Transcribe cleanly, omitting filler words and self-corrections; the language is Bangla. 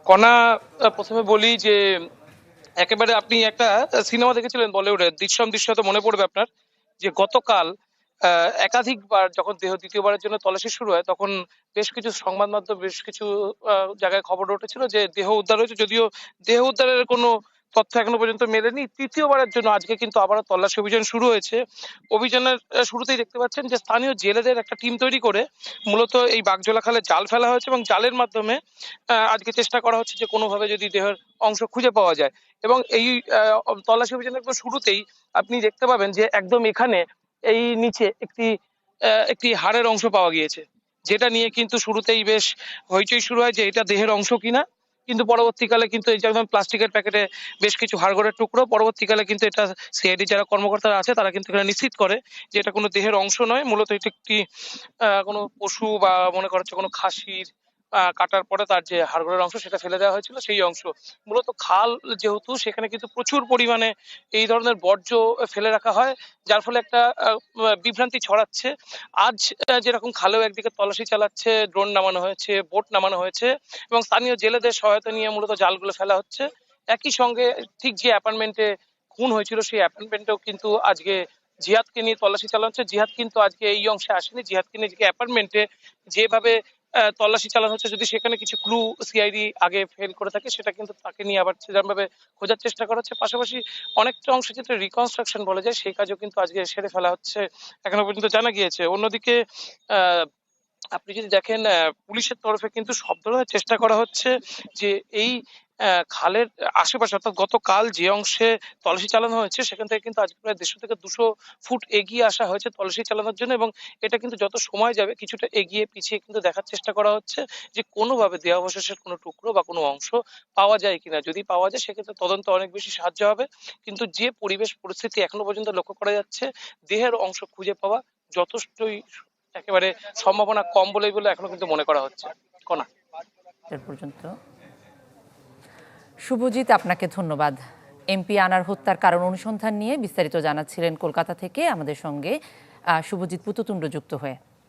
কণা, প্রথমে বলি যে একেবারে আপনি একটা সিনেমা দেখেছিলেন বলিউডের, দৃশ্যম দৃশ্য তো মনে পড়বে আপনার, যে গতকাল একাধিকবার যখন দেহ দ্বিতীয়বারের জন্য তল্লাশি শুরু হয়, তখন বেশ কিছু সংবাদ মাধ্যম, বেশ কিছু জায়গায় খবর উঠেছিল যে দেহ উদ্ধার হয়েছে, যদিও দেহ উদ্ধারের কোনো তথ্য এখনো পর্যন্ত মেলেনি। তৃতীয়বারের জন্য আজকে কিন্তু আবারও তল্লাশি অভিযান শুরু হয়েছে। অভিযানের শুরুতেই দেখতে পাচ্ছেন যে স্থানীয় জেলেদের একটা টিম তৈরি করে মূলত এই বাগজোলা খালে জাল ফেলা হয়েছে, এবং জালের মাধ্যমে আজকে চেষ্টা করা হচ্ছে যে কোনোভাবে যদি দেহের অংশ খুঁজে পাওয়া যায়। এবং এই তল্লাশি অভিযানের একদম শুরুতেই আপনি দেখতে পাবেন যে একদম এখানে এই নিচে একটি হাড়ের অংশ পাওয়া গিয়েছে, যেটা নিয়ে কিন্তু শুরুতেই বেশ হইচই শুরু হয় যে এটা দেহের অংশ কিনা। কিন্তু পরবর্তীকালে কিন্তু এই যে একদম প্লাস্টিকের প্যাকেটে বেশ কিছু হাড়গোড়ের টুকরো, পরবর্তীকালে কিন্তু এটা সিআইডি যারা কর্মকর্তারা আছে তারা কিন্তু এখানে নিশ্চিত করে যে এটা কোনো দেহের অংশ নয়, মূলত এটি একটি কোনো পশু বা মনে করা হচ্ছে কোনো খাসির কাটার পরে তার যে হাড়গোড়ের অংশ সেটা ফেলে দেওয়া হয়েছিল, সেই অংশ। মূলত খাল যেহেতু, সেখানে কিন্তু প্রচুর পরিমাণে এই ধরনের বর্জ্য ফেলে রাখা হয়, যার ফলে একটা বিভ্রান্তি ছড়াচ্ছে। আজ যেরকম খালেও একদিকে তল্লাশি চালাচ্ছে, ড্রোন নামানো হয়েছে, বোট নামানো হয়েছে, এবং স্থানীয় জেলেদের সহায়তা নিয়ে মূলত জালগুলো ফেলা হচ্ছে। একই সঙ্গে ঠিক যে অ্যাপার্টমেন্টে খুন হয়েছিল সেই অ্যাপার্টমেন্টেও কিন্তু আজকে জিহাদকে নিয়ে তল্লাশি চালানো হচ্ছে। জিহাদ কিন্তু আজকে এই অংশে আসেনি, জিহাদকে নিয়ে যে অ্যাপার্টমেন্টে যেভাবে তল্লাশি চালানো হচ্ছে, যদি সেখানে কিছু ক্লু সিআইডি আগে ফেল করে থাকে, সেটা কিন্তু তাকে নিয়ে আবার সেরকমভাবে খোঁজার চেষ্টা করা হচ্ছে। পাশাপাশি অনেকটা অংশ যেটা রিকনস্ট্রাকশন বলা যায়, সেই কাজও কিন্তু আজকে সেরে ফেলা হচ্ছে, এখনো পর্যন্ত জানা গিয়েছে। অন্যদিকে আহ আপনি যদি দেখেন, পুলিশের তরফে কিন্তু সব ধরনের চেষ্টা করা হচ্ছে যে এই খালের আশেপাশে, অর্থাৎ গতকাল যে অংশে তল্লাশি চালানো হয়েছে সেখান থেকে কিন্তু আজকে প্রায় 150 থেকে 200 ফুট এগিয়ে আসা হয়েছে তল্লাশি চালানোর জন্য। এবং এটা কিন্তু যত সময় যাবে কিছুটা এগিয়ে পিছিয়ে কিন্তু দেখার চেষ্টা করা হচ্ছে যে কোনোভাবে দেহাবশেষের কোনো টুকরো বা কোনো অংশ পাওয়া যায় কিনা। যদি পাওয়া যায় সেক্ষেত্রে তদন্ত অনেক বেশি সাহায্য হবে। কিন্তু যে পরিবেশ পরিস্থিতি এখনো পর্যন্ত লক্ষ্য করা যাচ্ছে, দেহের অংশ খুঁজে পাওয়া যথেষ্টই একেবারে সম্ভাবনা কম বলেই বলে এখনো কিন্তু মনে করা হচ্ছে। কণা, এর পর্যন্ত। শুভজিৎ, আপনাকে ধন্যবাদ। এমপি আনার হত্যার কারণ অনুসন্ধান নিয়ে বিস্তারিত জানাচ্ছিলেন কলকাতা থেকে আমাদের সঙ্গে শুভজিৎ পুততুণ্ড যুক্ত হয়ে।